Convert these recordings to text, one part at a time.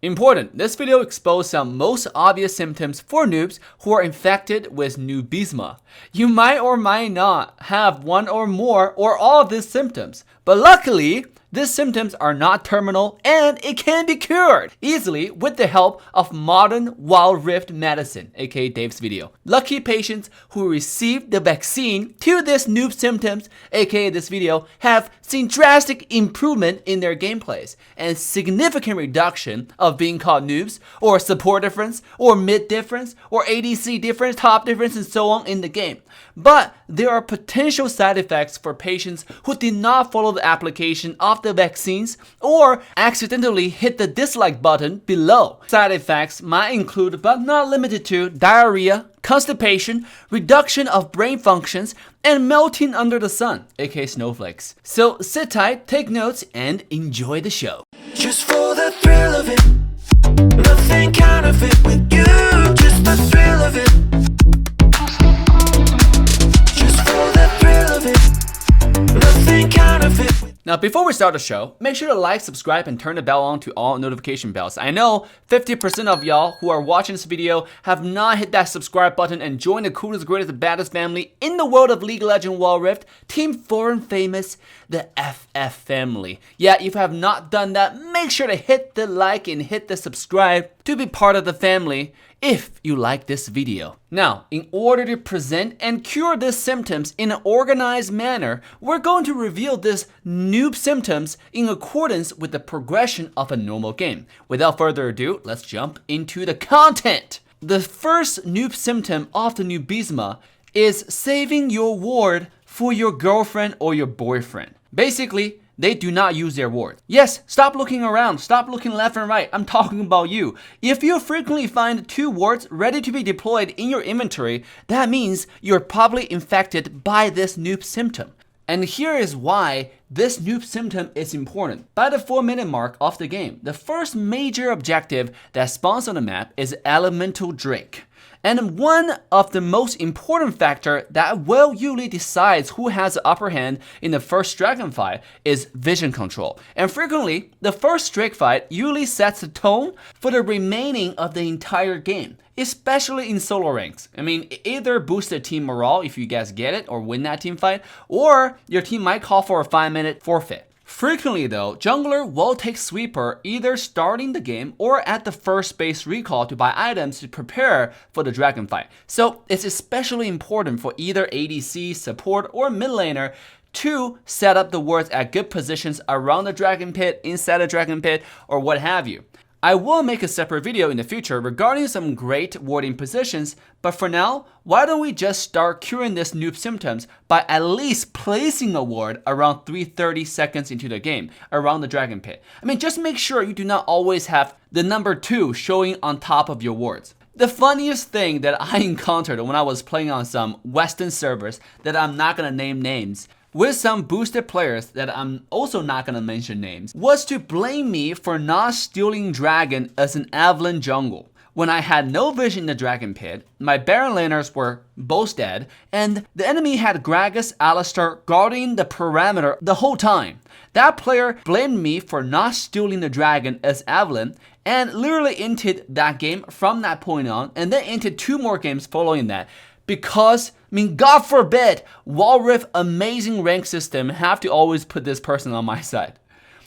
Important, this video exposed some most obvious symptoms for noobs who are infected with noobisma. You might or might not have one or more or all of these symptoms, but luckily, these symptoms are not terminal and it can be cured easily with the help of modern wild rift medicine, aka Dave's video. Lucky patients who received the vaccine to these noob symptoms, aka this video, have seen drastic improvement in their gameplays and significant reduction of being called noobs or support difference or mid difference or ADC difference, top difference, and so on in the game. But there are potential side effects for patients who did not follow the application of the vaccines or accidentally hit the dislike button below. Side effects might include but not limited to diarrhea, constipation, reduction of brain functions, and melting under the sun, aka snowflakes. So sit tight, take notes, and enjoy the show. Just for the thrill of it, nothing counterfeit with you, just the thrill of it. Just for the thrill of it, nothing counterfeit. Now, before we start the show, make sure to like, subscribe, and turn the bell on to all notification bells. I know 50% of y'all who are watching this video have not hit that subscribe button and joined the coolest, greatest, baddest family in the world of League of Legends Wild Rift, Team Foreign Famous, the FF family. Yeah, if you have not done that, make sure to hit the like and hit the subscribe to be part of the family if you like this video. Now, in order to present and cure these symptoms in an organized manner, we're going to reveal these noob symptoms in accordance with the progression of a normal game. Without further ado, let's jump into the content. The first noob symptom of the noobisma is saving your ward for your girlfriend or your boyfriend. Basically, they do not use their ward. Yes, stop looking around, stop looking left and right, I'm talking about you. If you frequently find 2 wards ready to be deployed in your inventory, that means you're probably infected by this noob symptom. And here is why this noob symptom is important. By the 4-minute mark of the game, the first major objective that spawns on the map is Elemental Drake. And one of the most important factor that usually decides who has the upper hand in the first dragon fight is vision control. And frequently, the first Drake fight usually sets the tone for the remaining of the entire game, especially in solo ranks. I mean, either boost the team morale if you guys get it or win that team fight, or your team might call for a 5-minute forfeit. Frequently though, jungler will take sweeper either starting the game or at the first base recall to buy items to prepare for the dragon fight. So it's especially important for either ADC, support, or mid laner to set up the wards at good positions around the dragon pit, inside the dragon pit, or what have you. I will make a separate video in the future regarding some great warding positions, but for now, why don't we just start curing this noob symptoms by at least placing a ward around 330 seconds into the game, around the dragon pit. I mean, just make sure you do not always have the number 2 showing on top of your wards. The funniest thing that I encountered when I was playing on some Western servers that I'm not gonna name names, with some boosted players that I'm also not gonna mention names, was to blame me for not stealing dragon as an Evelynn jungle. When I had no vision in the dragon pit, my Baron laners were both dead, and the enemy had Gragas Alistar guarding the perimeter the whole time. That player blamed me for not stealing the dragon as Evelynn, and literally inted that game from that point on, and then inted 2 more games following that. Because, I mean, God forbid, Wild Rift amazing rank system have to always put this person on my side.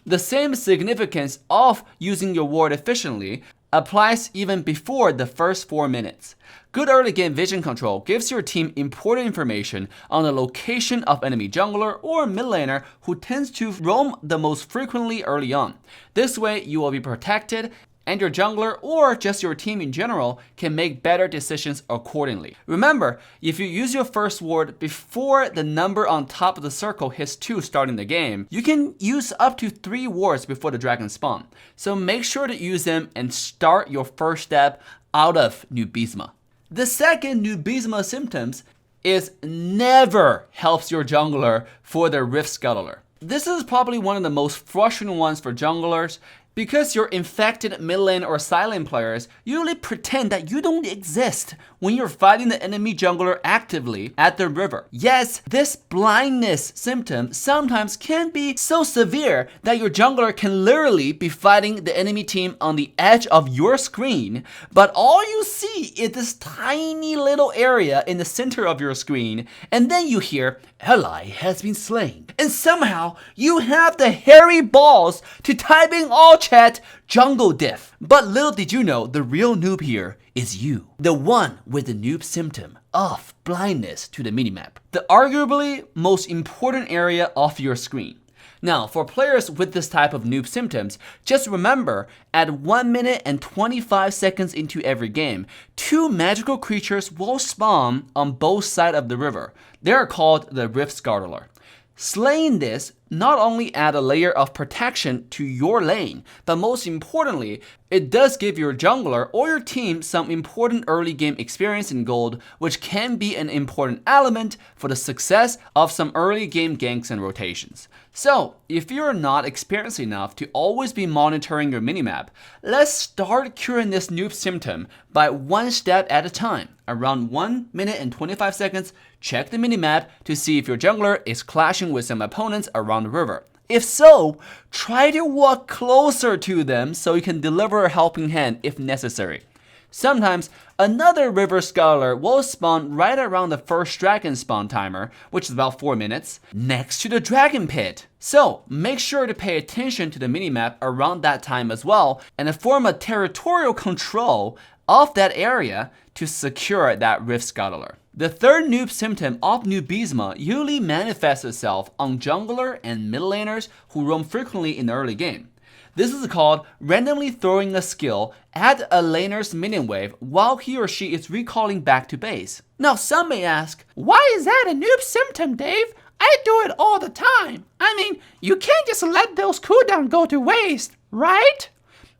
The same significance of using your ward efficiently applies even before the first 4 minutes. Good early game vision control gives your team important information on the location of enemy jungler or mid laner who tends to roam the most frequently early on. This way you will be protected and your jungler or just your team in general can make better decisions accordingly. Remember, if you use your first ward before the number on top of the circle hits 2 starting the game, you can use up to 3 wards before the dragon spawn. So make sure to use them and start your first step out of noobisma. The second noobisma symptoms is never helps your jungler for the Rift Scuttler. This is probably one of the most frustrating ones for junglers. Because your infected mid lane or side lane players usually pretend that you don't exist when you're fighting the enemy jungler actively at the river. Yes, this blindness symptom sometimes can be so severe that your jungler can literally be fighting the enemy team on the edge of your screen, but all you see is this tiny little area in the center of your screen, and then you hear, "Ally has been slain." And somehow you have the hairy balls to type in all chat jungle diff. But little did you know, the real noob here is you. The one with the noob symptom of blindness to the minimap. The arguably most important area of your screen. Now, for players with this type of noob symptoms, just remember, at 1 minute and 25 seconds into every game, 2 magical creatures will spawn on both sides of the river. They are called the Rift Startler. Slaying this not only add a layer of protection to your lane, but most importantly, it does give your jungler or your team some important early game experience in gold, which can be an important element for the success of some early game ganks and rotations. So, if you're not experienced enough to always be monitoring your minimap, let's start curing this noob symptom by one step at a time. Around 1 minute and 25 seconds, check the minimap to see if your jungler is clashing with some opponents around the river. If so, try to walk closer to them so you can deliver a helping hand if necessary. Sometimes, another river scholar will spawn right around the first dragon spawn timer, which is about 4 minutes, next to the dragon pit. So, make sure to pay attention to the minimap around that time as well, and form a territorial control of that area to secure that rift scholar. The third noob symptom of noobisma usually manifests itself on jungler and mid laners who roam frequently in the early game. This is called randomly throwing a skill at a laner's minion wave while he or she is recalling back to base. Now some may ask, why is that a noob symptom, Dave? I do it all the time. I mean, you can't just let those cooldowns go to waste, right?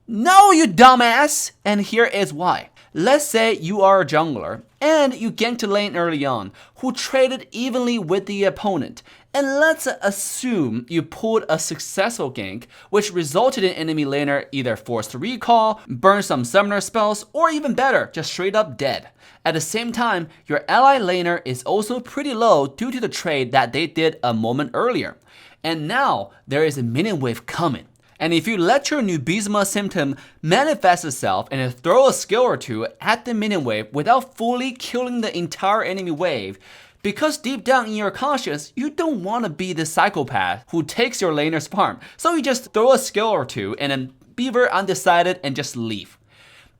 No, you dumbass! And here is why. Let's say you are a jungler and you ganked a lane early on who traded evenly with the opponent. And let's assume you pulled a successful gank which resulted in enemy laner either forced to recall, burn some summoner spells, or even better, just straight up dead. At the same time, your ally laner is also pretty low due to the trade that they did a moment earlier. And now there is a minion wave coming. And if you let your noobisma symptom manifest itself and throw a skill or two at the minion wave without fully killing the entire enemy wave, because deep down in your conscience, you don't want to be the psychopath who takes your laner's farm. So you just throw a skill or two and then be very undecided and just leave.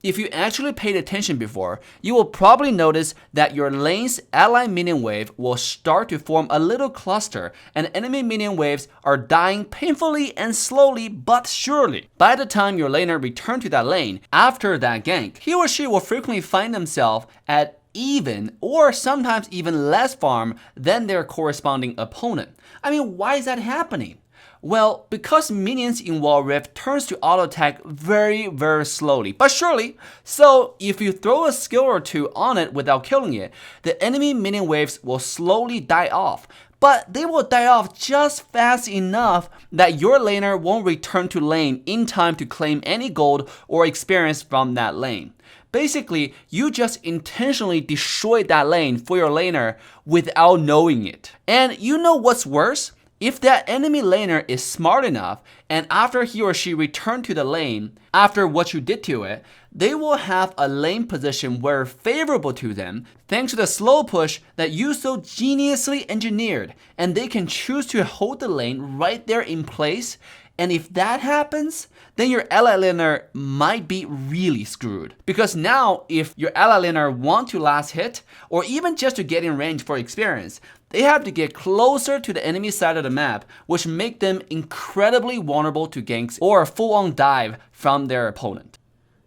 If you actually paid attention before, you will probably notice that your lane's ally minion wave will start to form a little cluster and enemy minion waves are dying painfully and slowly but surely. By the time your laner returns to that lane after that gank, he or she will frequently find themselves at even or sometimes even less farm than their corresponding opponent. I mean, why is that happening? Well, because minions in Wall Rift turns to auto attack very, very slowly, but surely. So if you throw a skill or two on it without killing it, the enemy minion waves will slowly die off. But they will die off just fast enough that your laner won't return to lane in time to claim any gold or experience from that lane. Basically, you just intentionally destroyed that lane for your laner without knowing it. And you know what's worse? If that enemy laner is smart enough and after he or she returned to the lane, after what you did to it, they will have a lane position where favorable to them thanks to the slow push that you so geniusly engineered, and they can choose to hold the lane right there in place. And if that happens, then your ally laner might be really screwed. Because now, if your ally laner want to last hit, or even just to get in range for experience, they have to get closer to the enemy side of the map, which make them incredibly vulnerable to ganks or a full-on dive from their opponent.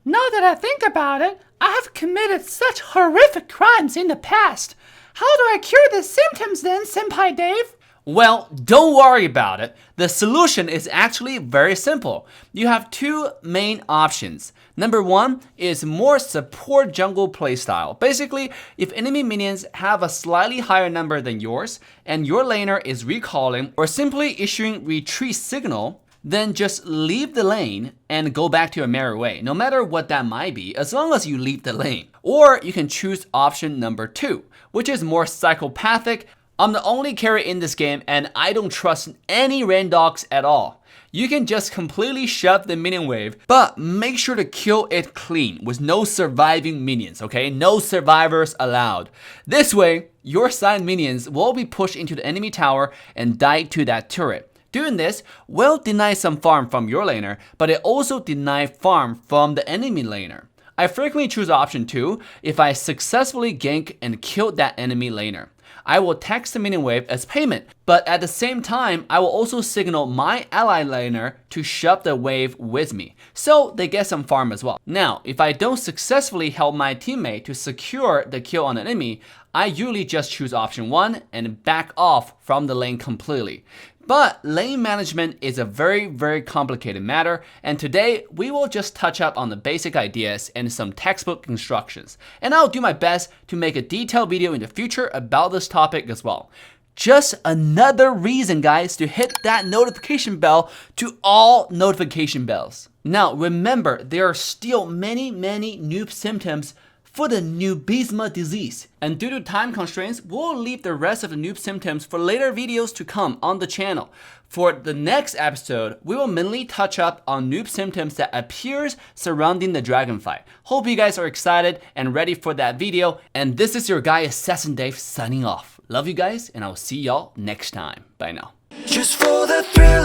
Now that I think about it, I have committed such horrific crimes in the past. How do I cure the symptoms then, Senpai Dave? Well, don't worry about it. The solution is actually very simple. You have two main options. Number one is more support jungle playstyle. Basically, if enemy minions have a slightly higher number than yours, and your laner is recalling or simply issuing retreat signal, then just leave the lane and go back to your merry way, no matter what that might be, as long as you leave the lane. Or you can choose option number 2, which is more psychopathic. I'm the only carry in this game and I don't trust any randogs at all. You can just completely shove the minion wave, but make sure to kill it clean with no surviving minions, okay? No survivors allowed. This way, your side minions will be pushed into the enemy tower and die to that turret. Doing this will deny some farm from your laner, but it also deny farm from the enemy laner. I frequently choose option 2 if I successfully gank and kill that enemy laner. I will tax the minion wave as payment, but at the same time, I will also signal my ally laner to shove the wave with me, so they get some farm as well. Now, if I don't successfully help my teammate to secure the kill on an enemy, I usually just choose option 1 and back off from the lane completely. But lane management is a very complicated matter, and today we will just touch up on the basic ideas and some textbook instructions. And I'll do my best to make a detailed video in the future about this topic as well. Just another reason, guys, to hit that notification bell to all notification bells. Now, remember, there are still many noob symptoms for the noobisma disease. And due to time constraints, we'll leave the rest of the noob symptoms for later videos to come on the channel. For the next episode, we will mainly touch up on noob symptoms that appears surrounding the dragon fight. Hope you guys are excited and ready for that video. And this is your guy AssassinDave signing off. Love you guys, and I'll see y'all next time. Bye now. Just for the thrill